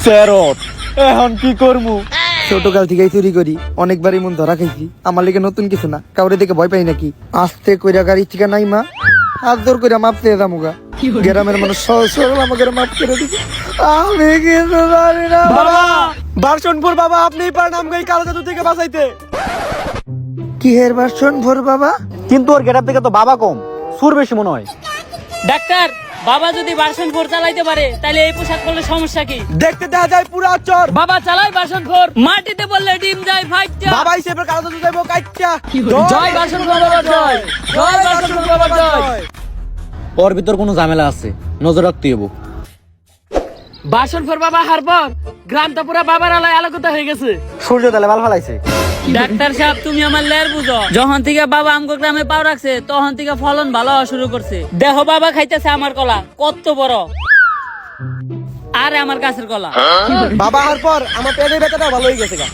ফেরত এখন কি করমু? ছোটকাল থেকে চুরি করি, অনেকবারই মন ধরা খাইছি। আমার লেগে নতুন কিছু না, কাউরে দেখে ভয় পাই নাকি। আস্তে কইরা গাড়ি থেকে নাই মা, হাত জোর করে মাপ চেয়ে যামুগা। গ্রামের মানুষ সহজ সরল আমাকে মাপ করে দিবে। আমি কিছু জানি না বাবা, বারশনপুর বাবা, আপনিই পারেন আমাকে এই কালো জাদু থেকে বাঁচাইতে। কি হের ভার্সন ভোর বাবা? কিন্তু ওর গেটআপ থেকে তো বাবা কম, সুর বেশি মনে হয়। ডাক্তার, বাবা যদি ভার্সন 4 চালাইতে পারে তাহলে এই পোশাক পরলে সমস্যা কি? দেখতে দেখা যায় পুরো চর। বাবা চালাই ভার্সন 4, মাটিতে পড়লে ডিম যায় ফাইটটা। বাবা হিসেবে কালো জাদু যাইবো কাইচ্চা। জয় ভার্সন 4 বাবা জয়, জয় ভার্সন 4 বাবা জয়। ওর ভিতর কোনো ঝামেলা আছে, নজর রাখতে হইব। ভার্সন 4 বাবা হারপর গ্রামটা পুরো বাবার আলোয় আলোকিত হয়ে গেছে। সূর্য তালে বাল ফালাইছে। ডাক্তার সাহেব, তুমি আমার লের বুঝো। যখন থেকে বাবা আমগো গ্রামে পাও রাখছে তখন থেকে ফলন ভালো হওয়া শুরু করছে। দেখো বাবা খাইতেছে আমার কলা কত বড়, আর আমার গাছের কলা। বাবা হওয়ার পর আমার পেটের ব্যথাটা ভালো হয়ে গেছে গা।